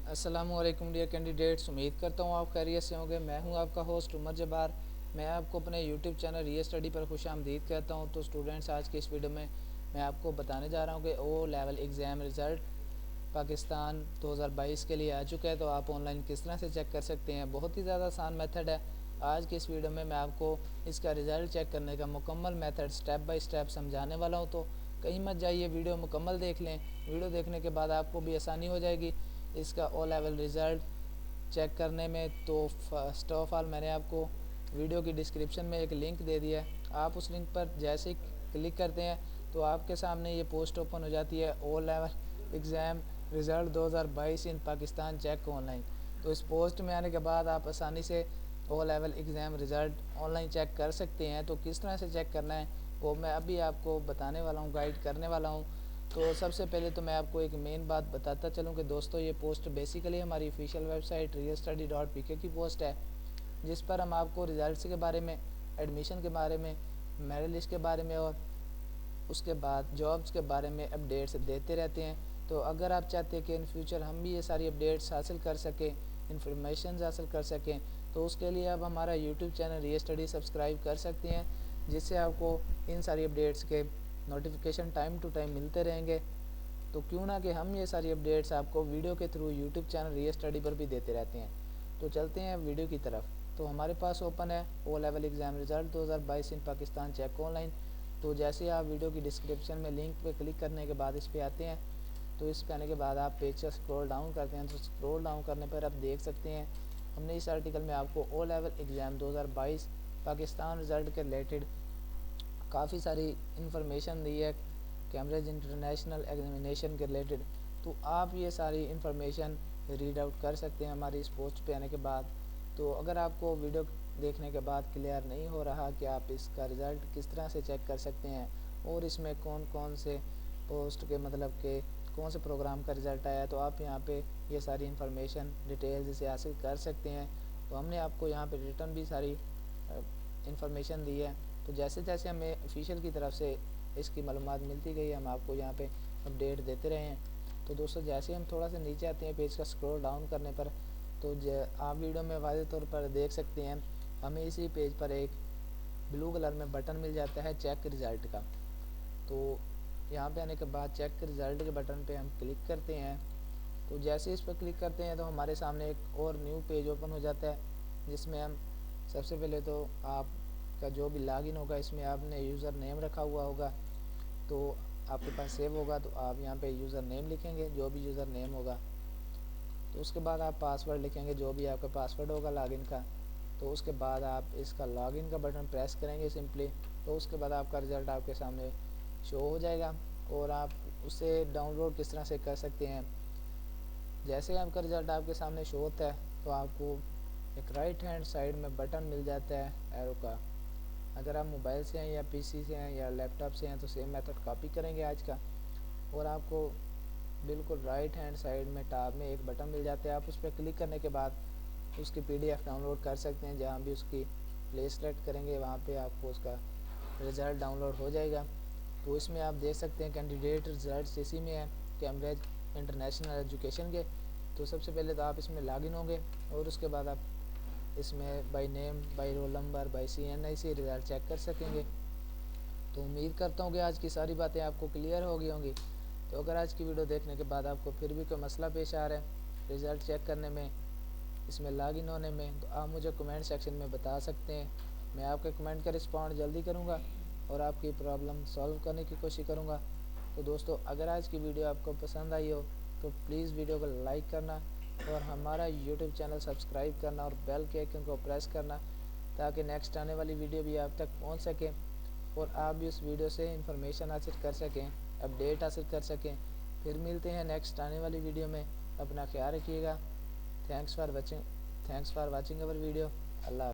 अस्सलाम वालेकुम dear candidates, उम्मीद करता हूँ आप खैरियत से होंगे। मैं हूँ आपका होस्ट उमर जब्बार। मैं आपको अपने यूट्यूब चैनल रियल स्टडी पर खुशामदीद कहता हूँ। तो स्टूडेंट्स, आज की इस वीडियो में मैं आपको बताने जा रहा हूँ कि O level exam result Pakistan 2022 के लिए आ चुका है। तो आप ऑनलाइन किस तरह से चेक कर सकते हैं। बहुत ही ज़्यादा आसान मेथड है। आज की इस वीडियो में मैं आपको इसका रिज़ल्ट चेक करने का मुकम्मल मेथड स्टेप बाय स्टेप समझाने वाला हूँ। तो कहीं मत जाइए, वीडियो मुकम्मल देख लें। वीडियो देखने के बाद आपको भी आसानी हो जाएगी इसका ओ लेवल रिज़ल्ट चेक करने में। तो फर्स्ट ऑफ ऑल मैंने आपको वीडियो की डिस्क्रिप्शन में एक लिंक दे दिया है। आप उस लिंक पर जैसे ही क्लिक करते हैं तो आपके सामने ये पोस्ट ओपन हो जाती है, ओ लेवल एग्ज़ाम रिज़ल्ट 2022 इन पाकिस्तान चेक ऑनलाइन। तो इस पोस्ट में आने के बाद आप आसानी से O level exam result online check कर सकते हैं। तो किस तरह से चेक करना है वो मैं अभी आपको बताने वाला हूँ, गाइड करने वाला हूँ। तो सबसे पहले तो मैं आपको एक मेन बात बताता चलूँ कि दोस्तों, ये पोस्ट बेसिकली हमारी ऑफिशियल वेबसाइट realstudy.pk की पोस्ट है, जिस पर हम आपको रिज़ल्ट्स के बारे में, एडमिशन के बारे में, मेरिट लिस्ट के बारे में और उसके बाद जॉब्स के बारे में अपडेट्स देते रहते हैं। तो अगर आप चाहते हैं कि इन फ्यूचर हम भी ये सारी अपडेट्स हासिल कर सकें, इन्फॉर्मेशन हासिल कर सकें, तो उसके लिए आप हमारा YouTube channel real study subscribe कर सकते हैं, जिससे आपको इन सारी अपडेट्स के नोटिफिकेशन टाइम टू टाइम मिलते रहेंगे। तो क्यों ना कि हम ये सारी अपडेट्स आपको वीडियो के through YouTube channel real study पर भी देते रहते हैं। तो चलते हैं वीडियो की तरफ। तो हमारे पास ओपन है ओ लेवल एग्ज़ाम रिज़ल्ट 2022 इन पाकिस्तान चेक ऑनलाइन। तो जैसे ही आप वीडियो की डिस्क्रिप्शन में लिंक पे क्लिक करने के बाद इस पे आते हैं, तो इस पे आने के बाद आप पेज से स्क्रॉल डाउन करते हैं। तो स्क्रॉल डाउन करने पर आप देख सकते हैं हमने इस आर्टिकल में आपको O level exam 2022 Pakistan result के रिलेटेड काफ़ी सारी इन्फॉर्मेशन दी है, कैम्ब्रिज इंटरनेशनल एग्जामिनेशन के रिलेटेड। तो आप ये सारी इन्फॉर्मेशन रीड आउट कर सकते हैं हमारी इस पोस्ट पे आने के बाद। तो अगर आपको वीडियो देखने के बाद क्लियर नहीं हो रहा कि आप इसका रिज़ल्ट किस तरह से चेक कर सकते हैं और इसमें कौन कौन से पोस्ट के मतलब के कौन से प्रोग्राम का रिज़ल्ट आया है, तो आप यहाँ पे ये सारी इन्फॉर्मेशन डिटेल्स से हासिल कर सकते हैं। तो हमने आपको यहाँ पे रिटर्न भी सारी इन्फॉर्मेशन दी है। तो जैसे जैसे हमें ऑफिशियल की तरफ से इसकी मालूमात मिलती गई, हम आपको यहाँ पे अपडेट देते रहे हैं। तो दोस्तों, जैसे हम थोड़ा सा नीचे आते हैं पेज का स्क्रॉल डाउन करने पर, तो आप वीडियो में वाज़ेह तौर पर देख सकते हैं हमें इसी पेज पर एक ब्लू कलर में बटन मिल जाता है चेक रिज़ल्ट का। तो यहाँ पे आने के बाद चेक रिज़ल्ट के बटन पे हम क्लिक करते हैं। तो जैसे इस पर क्लिक करते हैं तो हमारे सामने एक और न्यू पेज ओपन हो जाता है, जिसमें हम सबसे पहले तो आपका जो भी लॉगिन होगा इसमें आपने यूज़र नेम रखा हुआ होगा, तो आपके पास सेव होगा। तो आप यहाँ पे यूज़र नेम लिखेंगे, जो भी यूज़र नेम होगा। तो उसके बाद आप पासवर्ड लिखेंगे, जो भी आपका पासवर्ड होगा लॉगिन का। तो उसके बाद आप इसका लॉगिन का बटन प्रेस करेंगे सिंपली। तो उसके बाद आपका रिज़ल्ट आपके सामने शो हो जाएगा और आप उसे डाउनलोड किस तरह से कर सकते हैं। जैसे आपका रिज़ल्ट आपके सामने शो होता है तो आपको एक राइट हैंड साइड में बटन मिल जाता है एरो का। अगर आप मोबाइल से हैं या पीसी से हैं या लैपटॉप से हैं तो सेम मेथड कॉपी करेंगे आज का, और आपको बिल्कुल राइट हैंड साइड में टॉप में एक बटन मिल जाता है। आप उस पर क्लिक करने के बाद उसकी पीडीएफ डाउनलोड कर सकते हैं। जहाँ भी उसकी प्लेस सेलेक्ट करेंगे वहाँ पे आपको उसका रिज़ल्ट डाउनलोड हो जाएगा। तो इसमें आप देख सकते हैं कैंडिडेट रिज़ल्ट इसी में है, कैम्ब्रिज इंटरनेशनल एजुकेशन के। तो सबसे पहले तो आप इसमें लॉगिन होंगे और उसके बाद आप इसमें by name, by roll number, by CNI से रिज़ल्ट चेक कर सकेंगे। तो उम्मीद करता हूँ कि आज की सारी बातें आपको क्लियर हो गई होंगी। तो अगर आज की वीडियो देखने के बाद आपको फिर भी कोई मसला पेश आ रहा है रिज़ल्ट चेक करने में, इसमें लॉगिन होने में, तो आप मुझे कमेंट सेक्शन में बता सकते हैं। मैं आपके कमेंट का रिस्पॉन्ड जल्दी करूँगा और आपकी प्रॉब्लम सॉल्व करने की कोशिश करूँगा। तो दोस्तों, अगर आज की वीडियो आपको पसंद आई हो तो प्लीज़ वीडियो को लाइक करना और हमारा यूट्यूब चैनल सब्सक्राइब करना और बेल के आइकन को प्रेस करना, ताकि नेक्स्ट आने वाली वीडियो भी आप तक पहुंच सके और आप भी उस वीडियो से इंफॉर्मेशन हासिल कर सकें, अपडेट हासिल कर सकें। फिर मिलते हैं नेक्स्ट आने वाली वीडियो में। अपना ख्याल रखिएगा। Thanks for watching our video. Allah.